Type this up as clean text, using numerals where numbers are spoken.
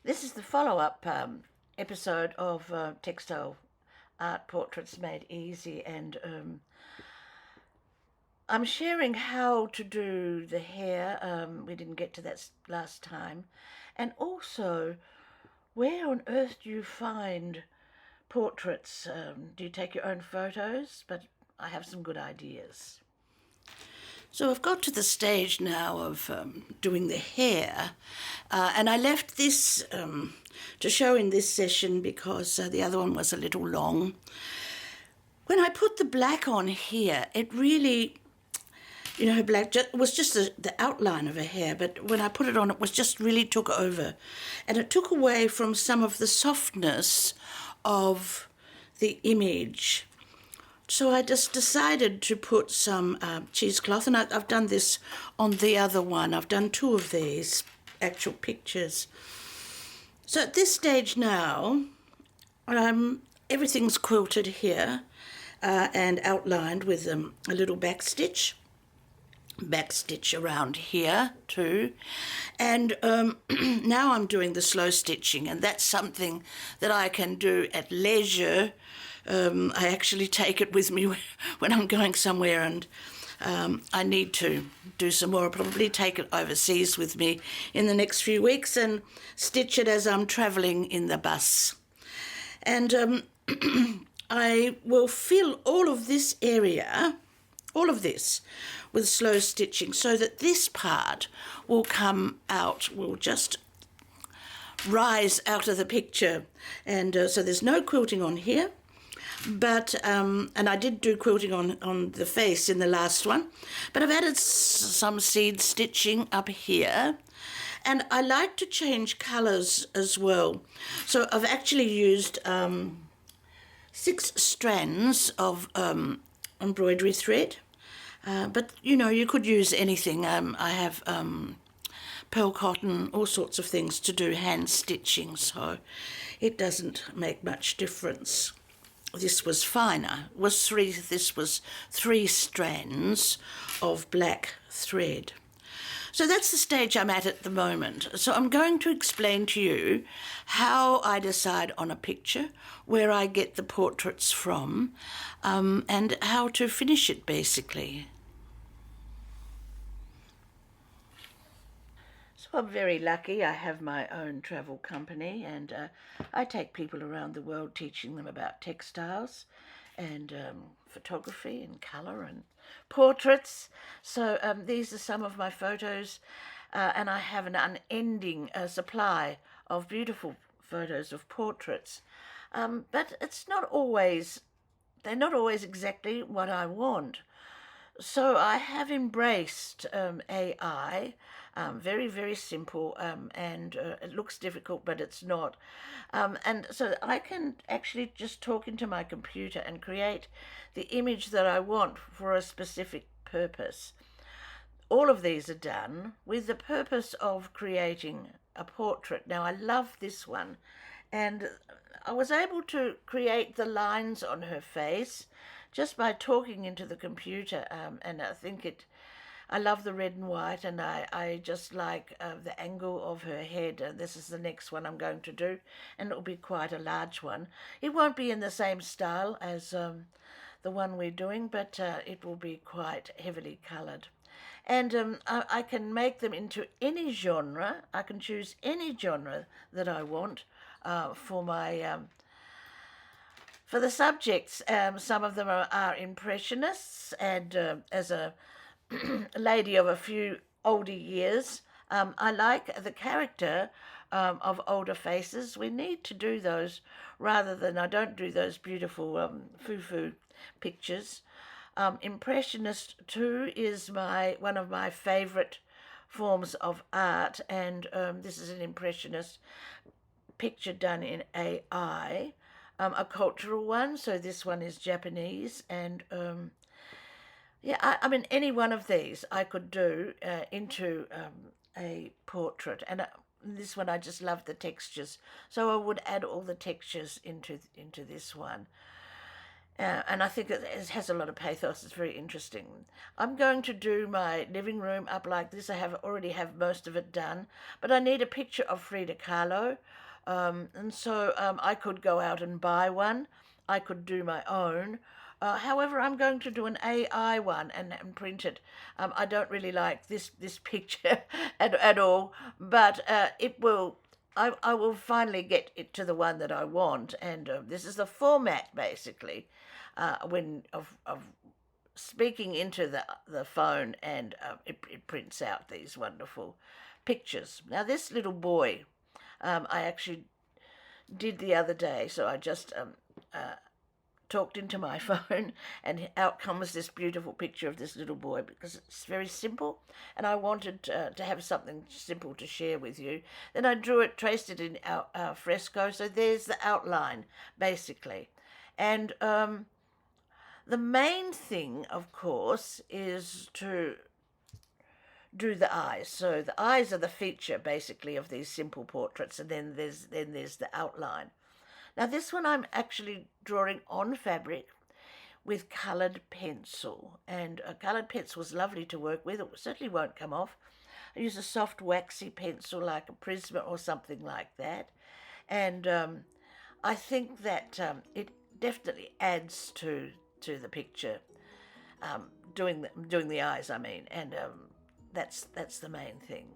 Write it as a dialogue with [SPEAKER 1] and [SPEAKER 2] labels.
[SPEAKER 1] This is the follow-up episode of Textile Art Portraits Made Easy, and I'm sharing how to do the hair. We didn't get to that last time. And also, where on earth do you find portraits? Do you take your own photos? But I have some good ideas. So I've got to the stage now of doing the hair, and I left this to show in this session because the other one was a little long. When I put the black on here, it really, her black was just the outline of her hair, but when I put it on, it was just really took over, and it took away from some of the softness of the image. So I just decided to put some cheesecloth, and I've done this on the other one. I've done two of these actual pictures. So at this stage now, everything's quilted here and outlined with a little back stitch around here too, and now I'm doing the slow stitching, and that's something that I can do at leisure. I actually take it with me when I'm going somewhere, and I need to do some more. I'll probably take it overseas with me in the next few weeks and stitch it as I'm travelling in the bus. And I will fill all of this area, all of this, with slow stitching so that this part will come out, will just rise out of the picture. And so there's no quilting on here. But, and I did do quilting on the face in the last one, but I've added some seed stitching up here, and I like to change colours as well. So I've actually used 6 strands of embroidery thread, but you could use anything. I have pearl cotton, all sorts of things to do hand stitching, so it doesn't make much difference. This was finer. This was 3 strands of black thread. So that's the stage I'm at the moment. So I'm going to explain to you how I decide on a picture, where I get the portraits from, and how to finish it, basically. So I'm very lucky. I have my own travel company, and I take people around the world teaching them about textiles and photography and colour and portraits. So these are some of my photos, and I have an unending supply of beautiful photos of portraits. But they're not always exactly what I want. So I have embraced AI, very, very simple, and it looks difficult, but it's not. And so I can actually just talk into my computer and create the image that I want for a specific purpose. All of these are done with the purpose of creating a portrait. Now, I love this one, and I was able to create the lines on her face just by talking into the computer, and I love the red and white, and I just like the angle of her head. This is the next one I'm going to do, and it'll be quite a large one. It won't be in the same style as the one we're doing, but it will be quite heavily coloured. And I can make them into any genre. I can choose any genre that I want for my for the subjects. Some of them are impressionists, and as a lady of a few older years, I like the character of older faces. We need to do those rather than I don't do those beautiful foo-foo pictures. Impressionist too is one of my favourite forms of art, and this is an impressionist picture done in AI, a cultural one. So this one is Japanese, and yeah, I mean any one of these I could do into a portrait, and this one I just love the textures, so I would add all the textures into this one. And I think it has a lot of pathos. It's very interesting. I'm going to do my living room up like this. I have already have most of it done, but I need a picture of Frida Kahlo, and so I could go out and buy one. I could do my own. However, I'm going to do an AI one and print it. I don't really like this picture at all, but it will. I will finally get it to the one that I want, and this is the format basically when of speaking into the phone, and it prints out these wonderful pictures. Now, this little boy, I actually did the other day, so I just talked into my phone, and out comes this beautiful picture of this little boy because it's very simple, and I wanted to have something simple to share with you. Then I drew it, traced it in our fresco, so there's the outline basically. And the main thing, of course, is to do the eyes. So the eyes are the feature, basically, of these simple portraits, and then there's the outline. Now this one I'm actually drawing on fabric with coloured pencil, and a coloured pencil is lovely to work with. It certainly won't come off. I use a soft waxy pencil like a Prisma or something like that, and I think that it definitely adds to the picture, doing the eyes, I mean, and that's the main thing.